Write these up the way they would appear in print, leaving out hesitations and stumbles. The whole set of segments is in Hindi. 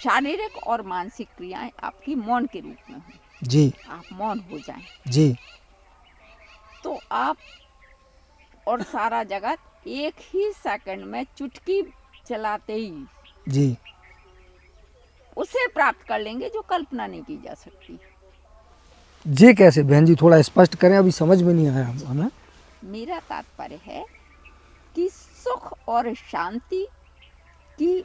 शारीरिक और मानसिक क्रियाएं आपकी मौन के रूप में हो। जी। आप मौन हो जाएं जी। तो आप और सारा जगत एक ही सेकंड में चुटकी चलाते ही जी। उसे प्राप्त कर लेंगे जो कल्पना नहीं की जा सकती। जी कैसे बहन जी, थोड़ा स्पष्ट करें, अभी समझ में नहीं आया हमें। मेरा तात्पर्य है कि सुख और शांति की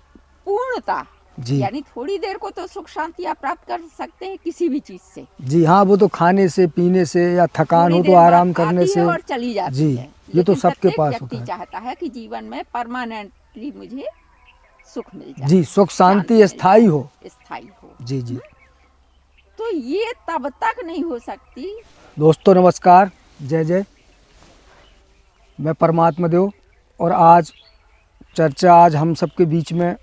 पूर्णता, जी। यानी थोड़ी देर को तो सुख शांति आप प्राप्त कर सकते हैं किसी भी चीज से। जी हाँ, वो तो खाने से, पीने से, या थकान थोड़ी हो तो देर बाद आराम करने आती से। है और चली जाती जी, है। ये तो लेकिन सबके प्रत्येक पास होता व्यक्ति है। चाहता है कि जीवन में परमानेंटली मुझे सुख मिल जाए, जी, सुख शांति मिल स्थायी जाए, हो। स्थायी हो। जी जी। तो ये तब तक नहीं हो सकती। दोस्तों नमस्कार, जय जय, मैं परमात्मा देव। और आज हम सबके बीच में,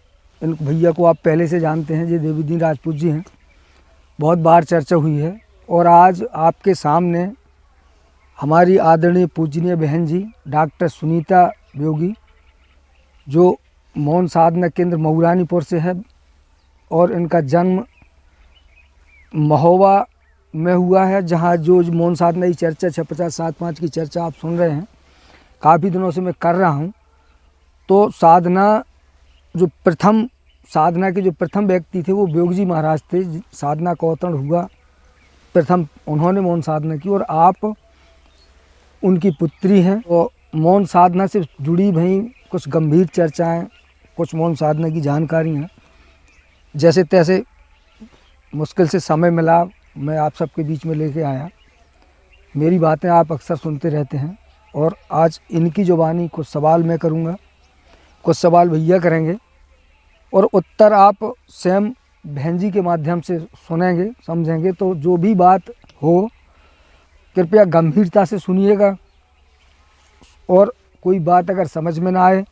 इन भैया को आप पहले से जानते हैं, ये देवीदीन राजपूत जी हैं। बहुत बार चर्चा हुई है और आज आपके सामने हमारी आदरणीय पूजनीय बहन जी डॉक्टर सुनीता योगी, जो मौन साधना केंद्र मऊरानीपुर से है, और इनका जन्म महोबा में हुआ है, जहाँ जो मौन साधना की चर्चा 650-75 की चर्चा आप सुन रहे हैं, काफ़ी दिनों से मैं कर रहा हूँ। तो साधना के जो प्रथम व्यक्ति थे वो योग जी महाराज थे। साधना का अवतरण हुआ प्रथम, उन्होंने मौन साधना की, और आप उनकी पुत्री हैं। और मौन साधना से जुड़ी भई कुछ गंभीर चर्चाएं, कुछ मौन साधना की जानकारी हैं। जैसे तैसे मुश्किल से समय मिला, मैं आप सबके बीच में लेके आया। मेरी बातें आप अक्सर सुनते रहते हैं, और आज इनकी ज़ुबानी कुछ सवाल मैं करूँगा, कुछ सवाल भैया करेंगे, और उत्तर आप स्वयं बहन जी के माध्यम से सुनेंगे, समझेंगे। तो जो भी बात हो कृपया गंभीरता से सुनिएगा, और कोई बात अगर समझ में ना आए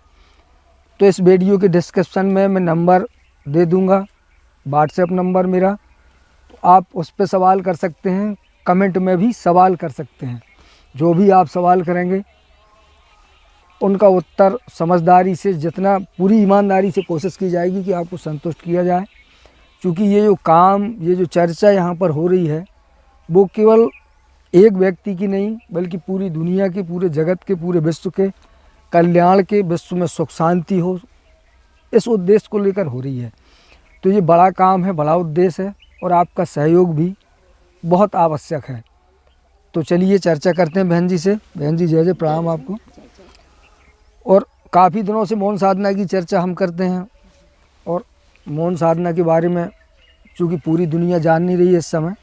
तो इस वीडियो के डिस्क्रिप्शन में मैं नंबर दे दूंगा, व्हाट्सएप नंबर मेरा, तो आप उस पर सवाल कर सकते हैं। कमेंट में भी सवाल कर सकते हैं। जो भी आप सवाल करेंगे उनका उत्तर समझदारी से, जितना पूरी ईमानदारी से कोशिश की जाएगी कि आपको संतुष्ट किया जाए। क्योंकि ये जो चर्चा यहाँ पर हो रही है, वो केवल एक व्यक्ति की नहीं, बल्कि पूरी दुनिया के, पूरे जगत के, पूरे विश्व के कल्याण के, विश्व में सुख शांति हो, इस उद्देश्य को लेकर हो रही है। तो ये बड़ा काम है, बड़ा उद्देश्य है, और आपका सहयोग भी बहुत आवश्यक है। तो चलिए चर्चा करते हैं बहन जी से। बहन जी जय जय, प्रणाम आपको। और काफ़ी दिनों से मौन साधना की चर्चा हम करते हैं, और मौन साधना के बारे में चूँकि पूरी दुनिया जान नहीं रही है इस समय,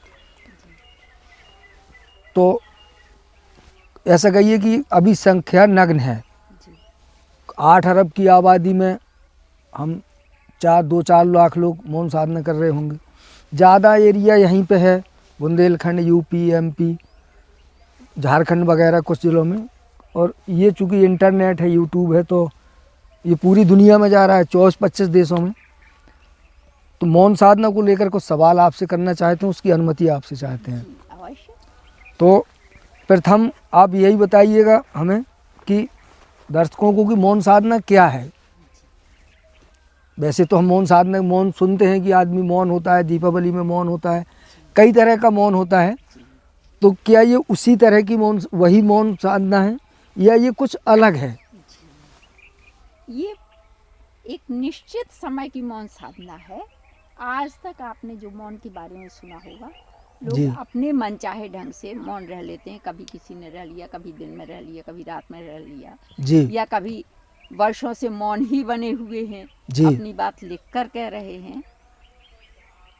तो ऐसा कहिए कि अभी संख्या नग्न है। 8 अरब की आबादी में हम 2-4 लाख लोग मौन साधना कर रहे होंगे। ज़्यादा एरिया यहीं पे है, बुंदेलखंड, यूपी, एमपी, झारखंड वगैरह कुछ ज़िलों में। और ये चूँकि इंटरनेट है, यूट्यूब है, तो ये पूरी दुनिया में जा रहा है, 24-25 देशों में। तो मौन साधना को लेकर कुछ सवाल आपसे करना चाहते हैं, उसकी अनुमति आपसे चाहते हैं। तो प्रथम आप यही बताइएगा हमें कि दर्शकों को कि मौन साधना क्या है। वैसे तो हम मौन सुनते हैं कि आदमी मौन होता है, दीपावली में मौन होता है, कई तरह का मौन होता है। तो क्या ये उसी तरह की वही मौन साधना है, या ये कुछ अलग है? ये एक निश्चित समय की मौन साधना है। आज तक आपने जो मौन के बारे में सुना होगा, लोग अपने मन चाहे ढंग से मौन रह लेते हैं। कभी किसी ने रह लिया, कभी दिन में रह लिया, कभी रात में रह लिया जी, या कभी वर्षों से मौन ही बने हुए हैं, अपनी बात लिख कर कह रहे हैं।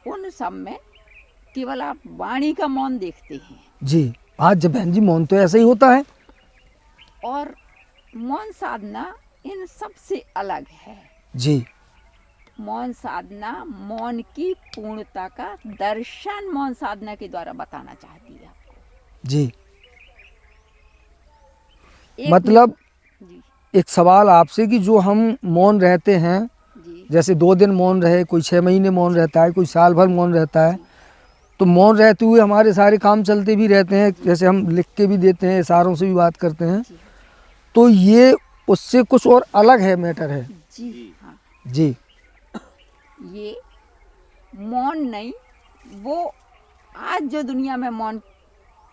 उन सब में केवल आप वाणी का मौन देखते हैं। जी हाँ, जब बहन जी मौन तो ऐसा ही होता है। और मौन साधना इन सब से अलग है। जी, मौन साधना मौन की पूर्णता का दर्शन मौन साधना के द्वारा बताना चाहती है आपको। जी, मतलब एक सवाल आपसे कि जो हम मौन रहते हैं, जैसे 2 दिन मौन रहे, कोई 6 महीने मौन रहता है, कोई साल भर मौन रहता है, तो मौन रहते हुए हमारे सारे काम चलते भी रहते हैं। जैसे हम लिख के भी देते हैं, इशारों से भी बात करते हैं, तो ये उससे कुछ और अलग है, मैटर है। जी हाँ। जी, ये मौन नहीं, वो आज जो दुनिया में मौन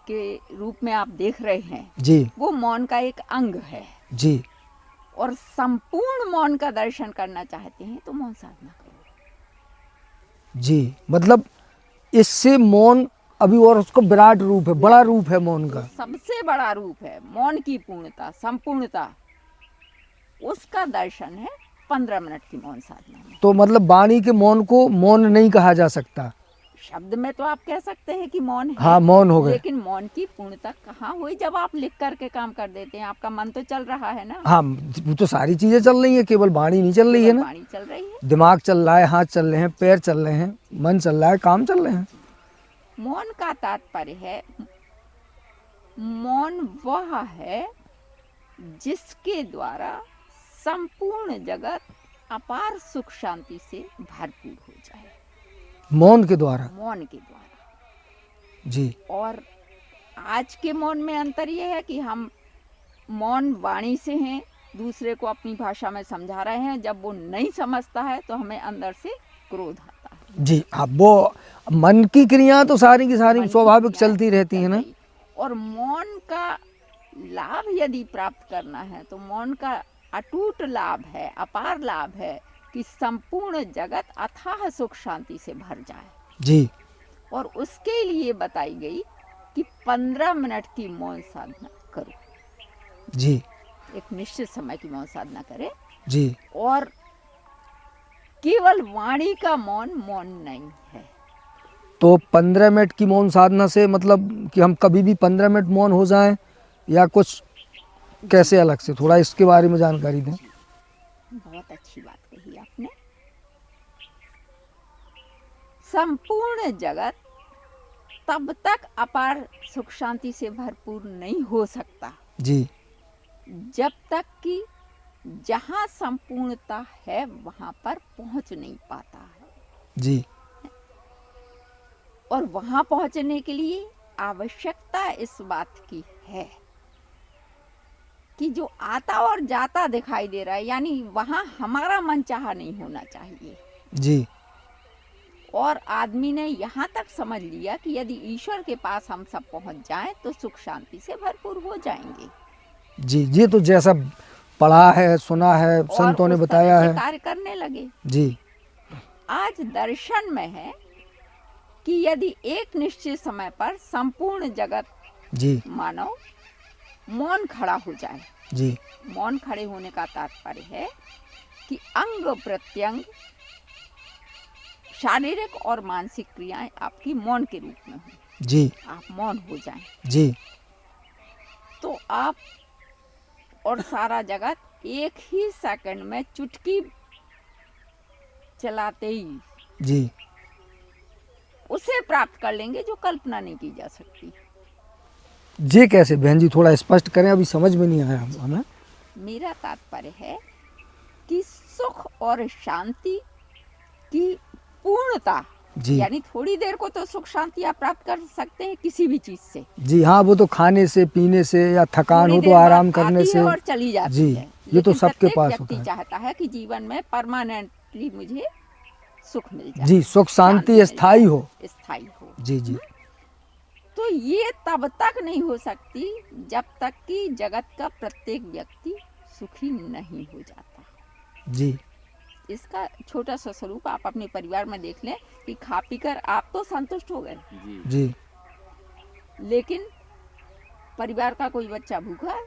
के रूप में आप देख रहे हैं, जी वो मौन का एक अंग है। जी और संपूर्ण मौन का दर्शन करना चाहते हैं तो मौन साधना करो। जी, मतलब इससे मौन अभी और उसका विराट रूप है, बड़ा रूप है मौन का। सबसे बड़ा रूप है मौन की पूर्णता, संपूर्णता, उसका दर्शन है 15 मिनट की मौन साधना में। तो मतलब वाणी के मौन को मौन नहीं कहा जा सकता। शब्द में तो आप कह सकते हैं कि मौन है, हाँ, मौन हो गए। लेकिन मौन की पूर्णता कहाँ हुई जब आप लिख करके काम कर देते हैं? आपका मन तो चल रहा है ना, हाँ, वो तो सारी चीजें चल रही है, केवल वाणी नहीं चल रही है केवल ना। वाणी चल रही है। दिमाग चल रहा है, हाथ चल रहे हैं, पैर चल रहे हैं, मन चल रहा है, काम चल रहे हैं। मौन का तात्पर्य है, मौन वह है जिसके द्वारा संपूर्ण जगत अपार सुख शांति से भरपूर हो जाए। मौन के द्वारा। मौन के द्वारा जी और आज के मौन में अंतर यह है कि हम मौन वाणी से हैं, दूसरे को अपनी भाषा में समझा रहे हैं। जब वो नहीं समझता है तो हमें अंदर से क्रोध आता है। जी, अब वो मन की क्रिया तो सारी की सारी मन की स्वाभाविक क्रियाएं चलती रहती है चल ना। रही। और मौन का लाभ यदि प्राप्त करना है तो मौन का अटूट लाभ है, अपार लाभ है कि संपूर्ण जगत अथाह सुख शांति से भर जाए। जी और उसके लिए बताई गई कि 15 मिनट की मौन साधना करो। जी एक निश्चित समय की मौन साधना करें। जी और केवल वाणी का मौन मौन नहीं है। तो 15 मिनट की मौन साधना से मतलब कि हम कभी भी 15 मिनट मौन हो जाएं या कुछ कैसे अलग से, थोड़ा इसके बारे में जानकारी दें। बहुत अच्छी बात कही आपने। संपूर्ण जगत तब तक अपार सुख शांति से भरपूर नहीं हो सकता जी जब तक कि जहाँ संपूर्णता है वहाँ पर पहुँच नहीं पाता है। जी और वहाँ पहुँचने के लिए आवश्यकता इस बात की है कि जो आता और जाता दिखाई दे रहा है, यानी वहाँ हमारा मनचाहा नहीं होना चाहिए। जी और आदमी ने यहाँ तक समझ लिया कि यदि ईश्वर के पास हम सब पहुँच जाएं तो सुख शांति से भरपूर हो जाएंगे। जी, ये तो जैसा पढ़ा है, सुना है, संतों ने और उस बताया तरह से है। कार्य करने लगे। जी आज दर्शन में है कि यदि एक निश्चित समय पर संपूर्ण जगत जी मानव मौन खड़ा हो जाए। जी मौन खड़े होने का तात्पर्य है कि अंग प्रत्यंग, शारीरिक और मानसिक क्रियाएं आपकी मौन के रूप में हो। जी आप मौन हो जाएं जी तो आप और सारा जगत एक ही सेकंड में चुटकी चलाते ही जी उसे प्राप्त कर लेंगे जो कल्पना नहीं की जा सकती। ये कैसे बहन जी, थोड़ा स्पष्ट करें, अभी समझ में नहीं आया हमें। मेरा तात्पर्य है कि सुख और शांति की पूर्णता, जी यानी थोड़ी देर को तो सुख शांति आप प्राप्त कर सकते हैं किसी भी चीज से। जी हाँ, वो तो खाने से, पीने से, या थकान थोड़ी हो तो देर बाद आराम करने आती से। है और चली जाती जी, है। ये तो लेकिन सबके प्रत्येक पास व्यक्ति होता है। चाहता है कि जीवन में परमानेंटली मुझे सुख मिल जाए। जी, सुख शांति मिल स्थायी जाए, हो। स्थायी हो। जी जी तो ये तब तक नहीं हो सकती जब तक कि जगत का प्रत्येक व्यक्ति सुखी नहीं हो जाता। जी इसका छोटा सा स्वरूप आप अपने परिवार में देख लें कि खा पी कर आप तो संतुष्ट हो गए, जी लेकिन परिवार का कोई बच्चा भूखा है,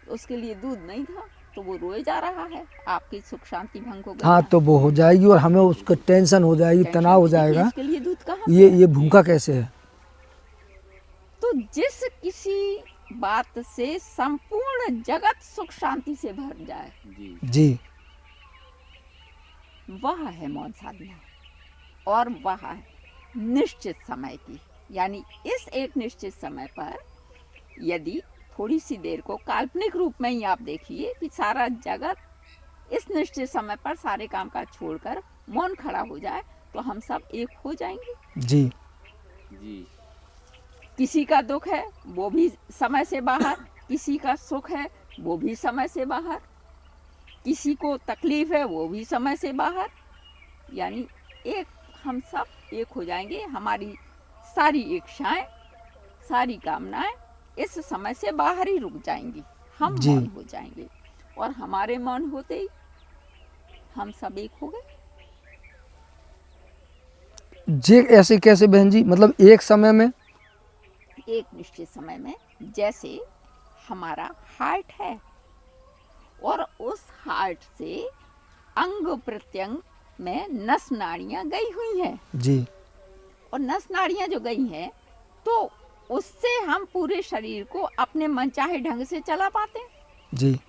उसके लिए दूध नहीं था तो वो रोए जा रहा है, आपकी सुख शांति भंग हो गई। हाँ, तो वो हो जाएगी और हमें उसका टेंशन हो जाएगी, तनाव हो जाएगा। इसके लिए दूध कहाँ से ये भूखा कैसे है। तो जिस किसी बात से संपूर्ण जगत सुख शांति से भर जाए जी वह है मौन साधना। और वह है निश्चित समय की, यानी इस एक निश्चित समय पर यदि थोड़ी सी देर को काल्पनिक रूप में ही आप देखिए कि सारा जगत इस निश्चित समय पर सारे काम काज छोड़कर मौन खड़ा हो जाए तो हम सब एक हो जाएंगे। जी जी किसी का दुख है वो भी समय से बाहर, किसी का सुख है वो भी समय से बाहर, किसी को तकलीफ है वो भी समय से बाहर, यानी एक हम सब एक हो जाएंगे। हमारी सारी इच्छाएं, सारी कामनाएं इस समय से बाहर ही रुक जाएंगी। हम जी। मौन हो जाएंगे और हमारे मौन होते ही हम सब एक हो गए। जे ऐसे कैसे बहन जी, मतलब एक समय में? एक निश्चित समय में, जैसे हमारा हार्ट है और उस हार्ट से अंग प्रत्यंग में नस नाड़ियां गई हुई हैं, जी और नस नाड़ियां जो गई हैं तो उससे हम पूरे शरीर को अपने मनचाहे ढंग से चला पाते हैं। जी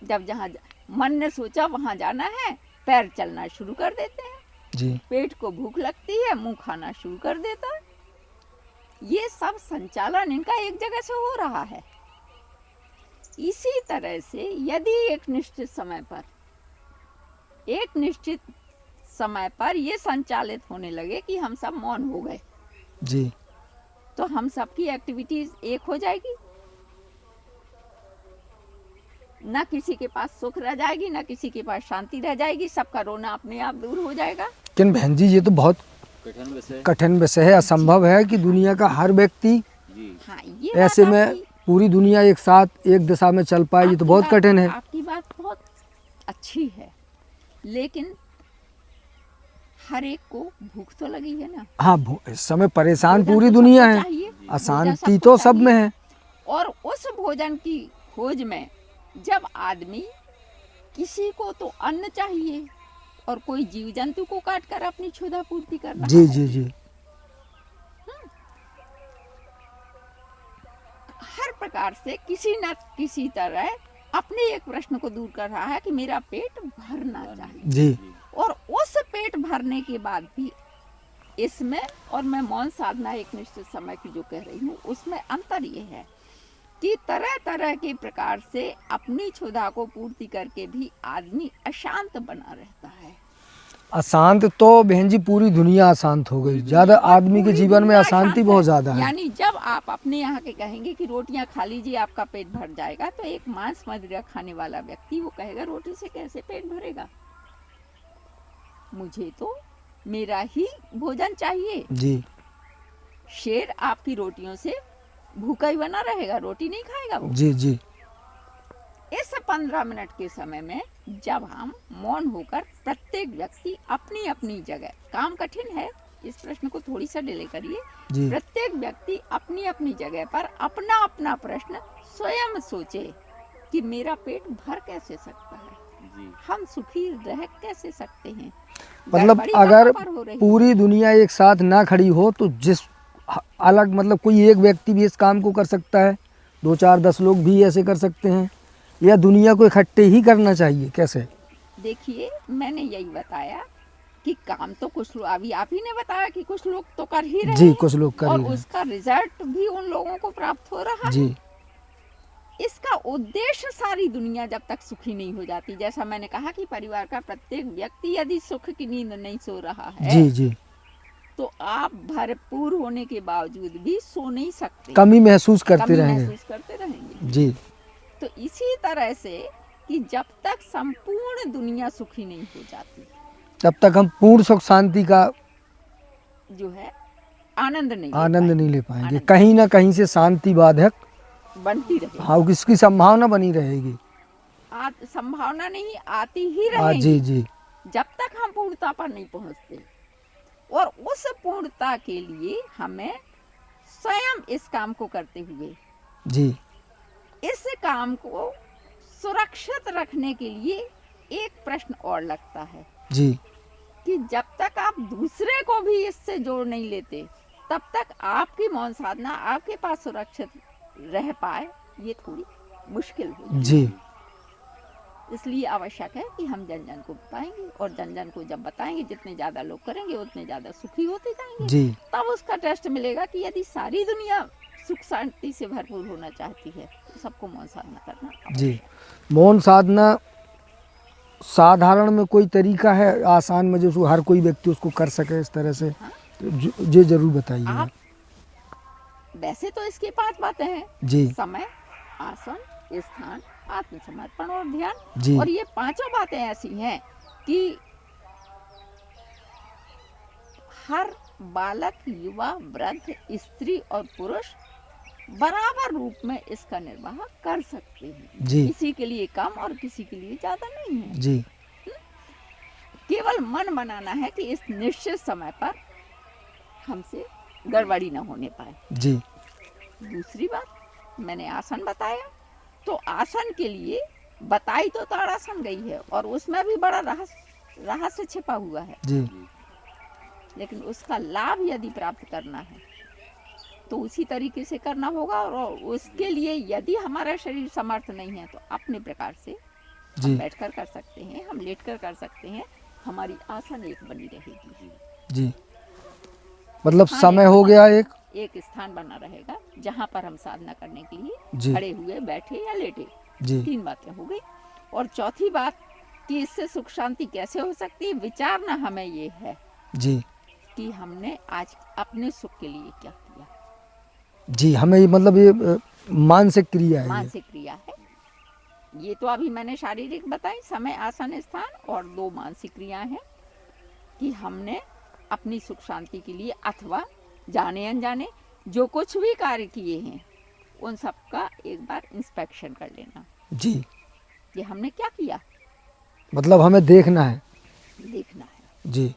जब जहाँ मन ने सोचा वहां जाना है, पैर चलना शुरू कर देते हैं। जी पेट को भूख लगती है, मुंह खाना शुरू कर देता है। ये सब संचालन इनका एक जगह से हो रहा है। इसी तरह से यदि एक निश्चित समय पर ये संचालित होने लगे कि हम सब मौन हो गए, जी तो हम सबकी एक्टिविटीज एक हो जाएगी। ना किसी के पास सुख रह जाएगी, ना किसी के पास शांति रह जाएगी। सबका रोना अपने आप दूर हो जाएगा। लेकिन बहन जी, ये तो बहुत कठिन विषय है। असंभव है कि दुनिया का हर व्यक्ति हाँ, ये ऐसे बात में पूरी दुनिया एक साथ एक दिशा में चल पाए, ये तो बहुत कठिन है। आपकी बात बहुत अच्छी है, लेकिन हर एक को भूख तो लगी है ना। हाँ, इस समय परेशान भोजन पूरी तो दुनिया सबको है, चाहिए, अशांति भोजन तो सबको सब में चाहिए। है। और उस भोजन की खोज में जब आदमी, किसी को तो अन्न चाहिए और कोई जीव जंतु को काट कर अपनी क्षुधा पूर्ति कर रहा जी है। जी जी हर प्रकार से किसी न किसी तरह अपने एक प्रश्न को दूर कर रहा है कि मेरा पेट भरना चाहिए। जी और उस पेट भरने के बाद भी इसमें, और मैं मौन साधना एक निश्चित समय की जो कह रही हूँ, उसमें अंतर ये है कि तरह तरह के प्रकार से अपनी क्षुधा को पूर्ति करके भी आदमी अशांत बना रहता है। अशांत तो बहन जी पूरी दुनिया अशांत हो गई। ज्यादा आदमी के पूरी जीवन में दुनिया अशांति अशांत बहुत है। ज्यादा है। यानी जब आप अपने यहाँ के कहेंगे कि रोटियां खा लीजिए आपका पेट भर जाएगा, तो एक मांस मदिरा खाने वाला व्यक्ति वो कहेगा रोटी से कैसे पेट भरेगा, मुझे तो मेरा ही भोजन चाहिए। जी शेर आपकी रोटियों से भूखा ही बना रहेगा, रोटी नहीं खाएगा वो। जी जी इस 15 मिनट के समय में जब हम मौन होकर प्रत्येक व्यक्ति अपनी अपनी जगह, काम कठिन है, इस प्रश्न को थोड़ी सा डिले करिए। जी प्रत्येक व्यक्ति अपनी अपनी जगह पर अपना अपना प्रश्न स्वयं सोचे कि मेरा पेट भर कैसे सकता है, हम सुखी रह कैसे सकते हैं। मतलब गड़बड़ी अगर कहाँ पर हो रही है? पूरी दुनिया एक साथ ना खड़ी हो तो जिस अलग, मतलब कोई एक व्यक्ति भी इस काम को कर सकता है, 2 4 10 लोग भी ऐसे कर सकते हैं, या दुनिया को इकट्ठे ही करना चाहिए, कैसे? देखिए, मैंने यही बताया कि काम तो कुछ लोग, अभी आप ही ने बताया कि कुछ लोग तो कर ही रहे जी हैं, कुछ लोग कर और ही रहे हैं। उसका रिजल्ट भी उन लोगों को प्राप्त हो रहा है। जी इसका उद्देश्य सारी दुनिया जब तक सुखी नहीं हो जाती, जैसा मैंने कहा कि परिवार का प्रत्येक व्यक्ति यदि सुख की नींद नहीं सो रहा है, जी जी तो आप भरपूर होने के बावजूद भी सो नहीं सकते, कमी महसूस करते कमी रहेंगे। महसूस करते रहेंगे। जी तो इसी तरह से कि जब तक संपूर्ण दुनिया सुखी नहीं हो जाती, तब तक हम पूर्ण सुख शांति का जो है आनंद नहीं नहीं ले पाएंगे। आनंद कहीं ना कहीं से शांति बाधक, बनती रहेगी। हाँ, इसकी संभावना बनी रहेगी। संभावना नहीं, आती ही हाँ रहेगी जी जी जब तक हम पूर्णता पर नहीं पहुंचते। और उस पूर्णता के लिए हमें स्वयं इस काम को करते हुए, जी इस काम को सुरक्षित रखने के लिए एक प्रश्न और लगता है जी कि जब तक आप दूसरे को भी इससे जोड़ नहीं लेते, तब तक आपकी मौन साधना आपके पास सुरक्षित रह पाए, ये थोड़ी मुश्किल हो। जी इसलिए आवश्यक है कि हम जन जन को बताएंगे, और जन जन को जब बताएंगे, जितने ज़्यादा लोग करेंगे उतने ज़्यादा सुखी होते जाएंगे। जी तब उसका टेस्ट मिलेगा कि यदि सारी दुनिया सुख शांति से भरपूर होना चाहती है, तो सबको मौन साधना करना जी। आवश्यक है। मौन साधना साधारण में कोई तरीका है आसान में जो हर कोई व्यक्ति उसको कर सके इस तरह से? हाँ। तो ये जरूर बताइए। आप वैसे तो इसकी 5 बातें हैं, जी समय, आसन, स्थान, आत्मसमर्पण और ध्यान। जी और ये 5 बातें ऐसी हैं कि हर बालक, युवा, वृद्ध, स्त्री और पुरुष बराबर रूप में इसका निर्वाह कर सकते हैं। जी किसी के लिए कम और किसी के लिए ज्यादा नहीं है। जी केवल मन बनाना है कि इस निश्चित समय पर हमसे गड़बड़ी न होने पाए। जी दूसरी बात, मैंने आसन बताया, तो आसन के लिए बताई तो ताड़ासन गई है और उसमें भी बड़ा रहस्य छिपा हुआ है। जी लेकिन उसका लाभ यदि प्राप्त करना है तो उसी तरीके से करना होगा, और उसके लिए यदि हमारा शरीर समर्थ नहीं है तो अपने प्रकार से जी हम बैठकर कर सकते हैं, हम लेटकर कर सकते हैं, हमारी आसन एक बनी रहेगी। जी मतलब हाँ, समय एक हो गया एक। स्थान बना रहेगा जहाँ पर हम साधना करने के लिए जी खड़े हुए, बैठे या लेटे। जी 3 बातें हो गई। और चौथी बात कि इससे सुख शांति कैसे हो सकती है, विचारना हमें ये है जी कि हमने आज अपने सुख के लिए क्या किया। जी हमें मतलब ये मानसिक क्रिया है ये। मानसिक क्रिया है ये। तो अभी मैंने शारीरिक बताई, समय, आसन, स्थान, और 2 मानसिक क्रियाएं हैं कि हमने अपनी सुख शांति के लिए अथवा जाने अनजाने जो कुछ भी कार्य किए हैं उन सब का एक बार इंस्पेक्शन कर लेना जी कि हमने क्या किया, मतलब हमें देखना है। देखना है। जी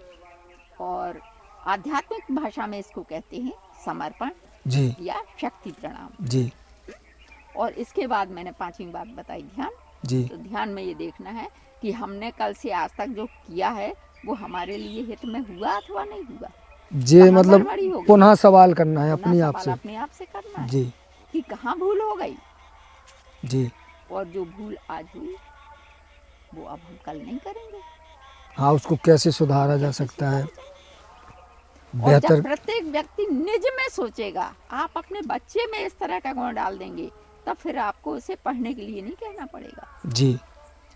और आध्यात्मिक भाषा में इसको कहते हैं समर्पण जी या शक्ति प्रणाम। जी और इसके बाद मैंने 5वीं बात बताई ध्यान। जी तो ध्यान में ये देखना है कि हमने कल से आज तक जो किया है वो हमारे लिए हित में हुआ अथवा नहीं हुआ। जी कहाँ मतलब गड़बड़ी हो गई? पुनः सवाल करना है अपना अपने आप सवाल से। अपने आप से करना है जी कि कहाँ भूल हो गई, जी और जो भूल आज हुई वो अब हम कल नहीं करेंगे। हाँ, उसको कैसे सुधारा जा सकता है और जब बेहतर। प्रत्येक व्यक्ति निज में सोचेगा, आप अपने बच्चे में इस तरह का गुण डाल देंगे, तब फिर आपको उसे पढ़ने के लिए नहीं कहना पड़ेगा, जी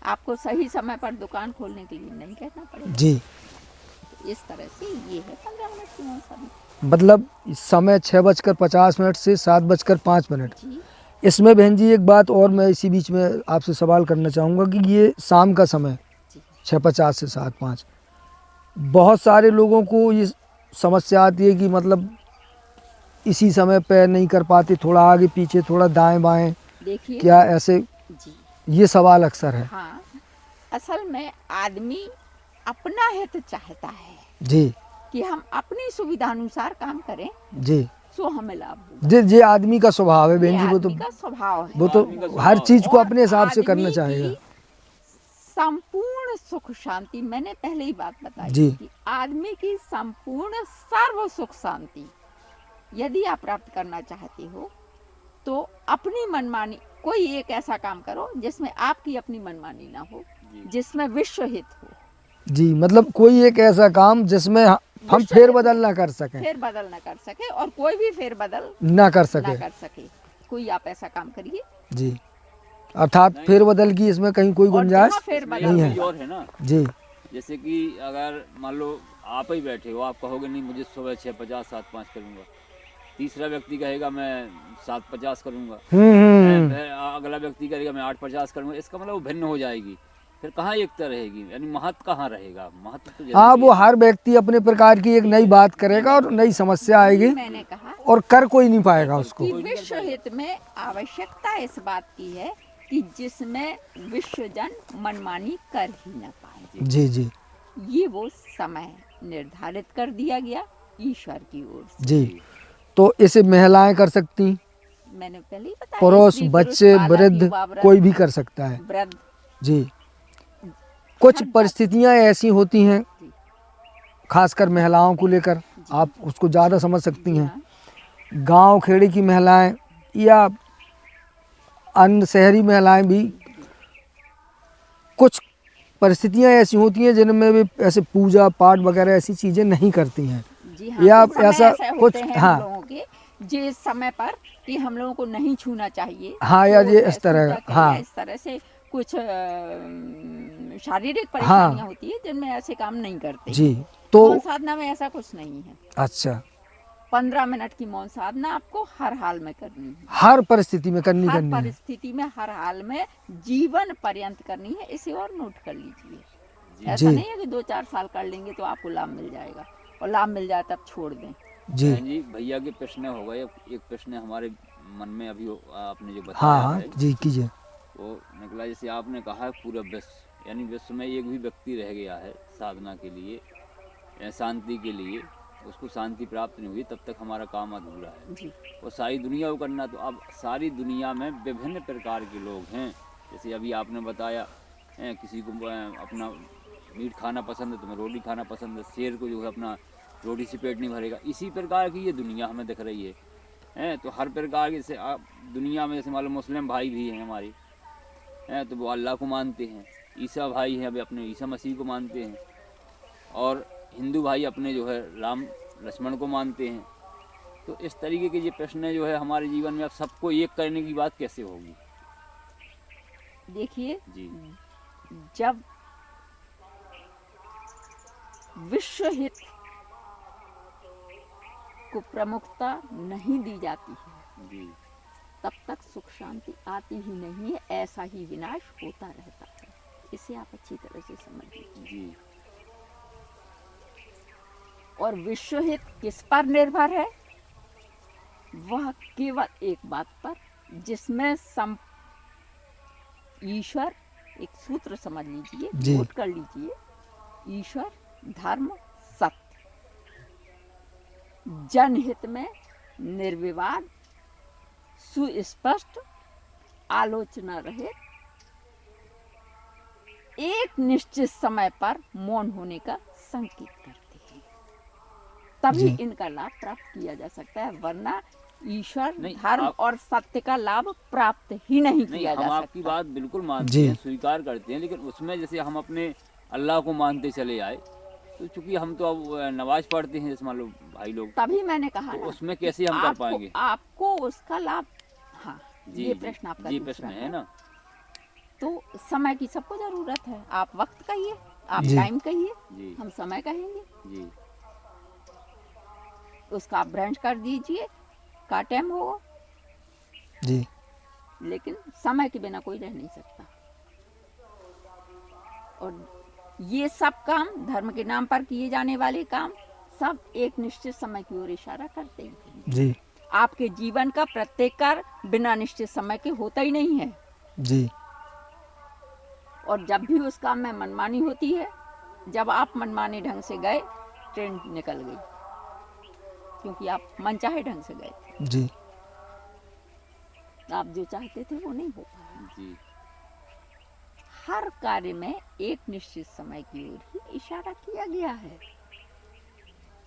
आपको सही समय पर दुकान खोलने के लिए नहीं कहना पड़ेगा। जी तो इस तरह से ये है 15 मिनट की मौसम। मतलब समय 6:50 से 7:05। जी इसमें बहन जी एक बात और मैं इसी बीच में आपसे सवाल करना चाहूँगा कि ये शाम का समय जी 6:50 से 7:05, बहुत सारे लोगों को ये समस्या आती है कि मतलब इसी समय पे नहीं कर पाते, थोड़ा आगे पीछे, थोड़ा दाएं बाएं, देखिए। क्या ऐसे, जी ये सवाल अक्सर है। हाँ, असल में आदमी अपना हित चाहता है जी कि हम अपनी सुविधा अनुसार काम करें, जी सो हमें लाभ होगा। जी जी आदमी का स्वभाव है बहन ये जी, वो तो आदमी का स्वभाव है। वो तो हर चीज को और अपने हिसाब से करना आदमी चाहेगा। की संपूर्ण सुख शांति, मैंने पहले ही बात बताई जी। कि आदमी की संपूर्ण सर्व सुख शांति यदि आप प्राप्त करना चाहते हो तो अपनी मनमानी, कोई एक ऐसा काम करो जिसमें आपकी अपनी मनमानी ना हो, जिसमें विश्व हित हो। जी मतलब कोई एक ऐसा काम जिसमें हम फेरबदल ना कर सकें, फेर बदल न कर सके और कोई भी फेर बदल ना कर ना सके। कर सके, कोई आप ऐसा काम करिए। जी अर्थात फेरबदल की इसमें कहीं कोई और गुंजाइश जहाँ फेर इसमें बदल एक नहीं है। चीज़ और है ना, जी जैसे कि अगर मान लो आप ही बैठे हो, आप कहोगे नहीं मुझे सुबह 6:50 7:05 करूँगा, तीसरा व्यक्ति कहेगा मैं 7:50 करूँगा, फिर अगला व्यक्ति कहेगा मैं 8:50 करूँगा, इसका मतलब वो भिन्न हो जाएगी, फिर कहाँ एकता रहेगी, यानी महत्व कहाँ रहेगा? महत्व तो हाँ, जरूरी वो है। हर व्यक्ति अपने प्रकार की एक नई बात करेगा और नई समस्या आएगी मैंने कहा और कर कोई नहीं पाएगा उसको। कि विश्व हित में आवश्यकता इस बात की है कि जिसमें विश्व जन मनमानी कर ही न पाए। जी जी ये वो समय निर्धारित कर दिया गया ईश्वर की ओर से। जी तो इसे महिलाएं कर सकती, मैंने पहले ही बताया, पुरुष, स्त्री, पुरुष, बच्चे, बालक, वृद्ध, युवा, वृद्ध, कोई भी कर सकता है। वृद्ध। जी कुछ हर परिस्थितियां ऐसी होती हैं, जी। खासकर महिलाओं को लेकर, आप उसको ज़्यादा समझ सकती जी हैं। हाँ, गांव खेड़े की महिलाएं या अन्य शहरी महिलाएं भी, कुछ परिस्थितियां ऐसी होती हैं जिनमें भी ऐसे पूजा पाठ वगैरह ऐसी चीज़ें नहीं करती हैं। जी हाँ, या कुछ समय ऐसा ऐसे कुछ, होते हैं हाँ। हम लोगों के जिस समय पर कि हम लोगों को नहीं छूना चाहिए। हाँ, या तो ये इस तरह, सूतक है, हाँ। या इस तरह से कुछ शारीरिक परेशानियां होती है जिनमें ऐसे काम नहीं करते। जी तो मौन साधना में ऐसा कुछ नहीं है। अच्छा, 15 मिनट की मौन साधना आपको हर हाल में करनी है, हर परिस्थिति में करनी हर है। परिस्थिति में, हर हाल में, जीवन पर्यंत करनी है। इसे और नोट कर लीजिए। ऐसा जी। नहीं है कि 2-4 साल कर लेंगे तो आपको लाभ मिल जाएगा। और लाभ मिल जाए तब छोड़ दें। जी बहन जी, भैया के प्रश्न हो गए, एक प्रश्न हमारे मन में अभी आपने जो हाँ बताया हाँ है जी कीजिए। वो निकला, जैसे आपने कहा है पूरा विश्व, यानी विश्व में एक भी व्यक्ति रह गया है साधना के लिए या शांति के लिए, उसको शांति प्राप्त नहीं हुई, तब तक हमारा काम अधूरा है। जी और सारी दुनिया को करना, तो अब सारी दुनिया में विभिन्न प्रकार के लोग हैं। जैसे अभी आपने बताया किसी को अपना मीट खाना पसंद है, तुम्हें रोटी खाना पसंद है, शेर को जो है अपना रोटी से पेट नहीं भरेगा। इसी प्रकार की ये दुनिया हमें दिख रही है। तो हर प्रकार की, जैसे दुनिया में जैसे मान लो मुस्लिम भाई भी हैं हमारे, तो वो अल्लाह को मानते हैं। ईसा भाई हैं, अभी अपने ईसा मसीह को मानते हैं। और हिंदू भाई अपने जो है राम लक्ष्मण को मानते हैं। तो इस तरीके के ये प्रश्न जो है हमारे जीवन में, अब सबको एक करने की बात कैसे होगी? देखिए, जी जब विश्व हित को प्रमुखता नहीं दी जाती है, जी तब तक सुख शांति आती ही नहीं है, ऐसा ही विनाश होता रहता है। इसे आप अच्छी तरह से समझ लीजिए। जी और विश्व हित किस पर निर्भर है? वह केवल एक बात पर, जिसमें ईश्वर, एक सूत्र समझ लीजिए, जी। नोट कर लीजिए, ईश्वर, धर्म, सत्य, जनहित में निर्विवाद, सुस्पष्ट, आलोचना रहित, एक निश्चित समय पर मौन होने का संकेत करते हैं। तभी जी। इनका लाभ प्राप्त किया जा सकता है, वरना ईश्वर, नहीं, धर्म और सत्य का लाभ प्राप्त ही नहीं नहीं, किया हम जा आपकी सकता। बात बिल्कुल मानते जी। हैं, स्वीकार करते हैं, लेकिन उसमें जैसे हम अपने अल्लाह को मानते चले आए, तो चूंकि हम तो अब नमाज पढ़ते हैं, जैसे मान लो भाई लोग, तभी मैंने कहा तो ना, उसमें कैसे हम कर आपको- पाएंगे? आपको उसका लाभ, हाँ, जी ये जी, प्रश्न आपका ये दूसरा प्रश्न है ना। तो समय की सबको जरूरत है। आप वक्त कहिए, आप जी। टाइम कहिए, जी हम समय कहेंगे। जी उसका आप ब्रांच कर दीजिए, का टाइम होगा, जी लेकिन समय के बिना कोई रह नहीं सकता। और ये सब काम, धर्म के नाम पर किए जाने वाले काम, सब एक निश्चित समय की ओर इशारा करते हैं। जी आपके जीवन का प्रत्येक कार्य बिना निश्चित समय के होता ही नहीं है। जी और जब भी उस काम में मनमानी होती है, जब आप मनमाने ढंग से गए, ट्रेन निकल गई, क्योंकि आप मनचाहे ढंग से गए थे। जी आप जो चाहते थे वो नहीं हो पाया। जी हर कार्य में एक निश्चित समय की ओर ही इशारा किया गया है।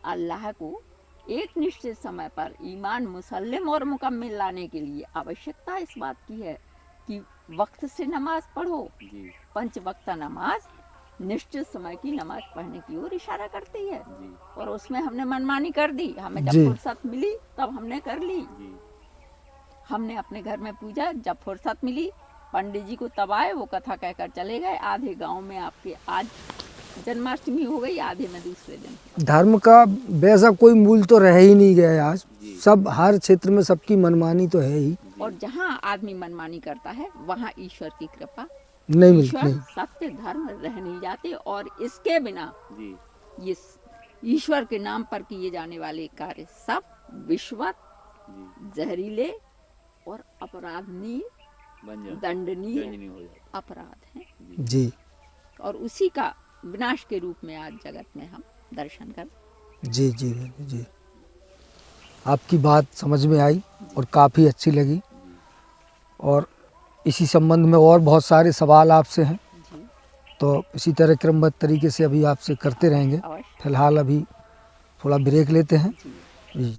अल्लाह को एक निश्चित समय पर ईमान मुसल्लिम और मुकम्मिल लाने के लिए आवश्यकता इस बात की है कि वक्त से नमाज पढ़ो। जी पंच वक्ता नमाज निश्चित समय की नमाज पढ़ने की ओर इशारा करती है। जी और उसमें हमने मनमानी कर दी, हमें जब जी। फुर्सत मिली तब हमने कर ली। जी हमने अपने घर में पूजा, जब फुर्सत मिली पंडित जी को तब आए, वो कथा कहकर चले गए। आधे गांव में आपके आज जन्माष्टमी हो गई, आधे में दूसरे दिन। धर्म का वैसा कोई मूल तो रह ही नहीं गया है आज। जी। सब हर क्षेत्र में सबकी मनमानी तो है ही, और जहाँ आदमी मनमानी करता है वहाँ ईश्वर की कृपा, नहीं मिलती ईश्वर, नहीं। सत्य, धर्म रह नहीं जाते। और इसके बिना जी ये ईश्वर के नाम पर किए जाने वाले कार्य सब विश्वत, जी जहरीले और अपराधनीय, बन जाए, दंडनीय नहीं हो जाए। अपराध हैं। जी और उसी का विनाश के रूप में आज जगत में हम दर्शन कर। जी जी जी आपकी बात समझ में आई और काफ़ी अच्छी लगी। और इसी संबंध में और बहुत सारे सवाल आपसे हैं, जी तो इसी तरह क्रमबद्ध तरीके से अभी आपसे करते रहेंगे। अवश्य। फिलहाल अभी थोड़ा ब्रेक लेते हैं। जी।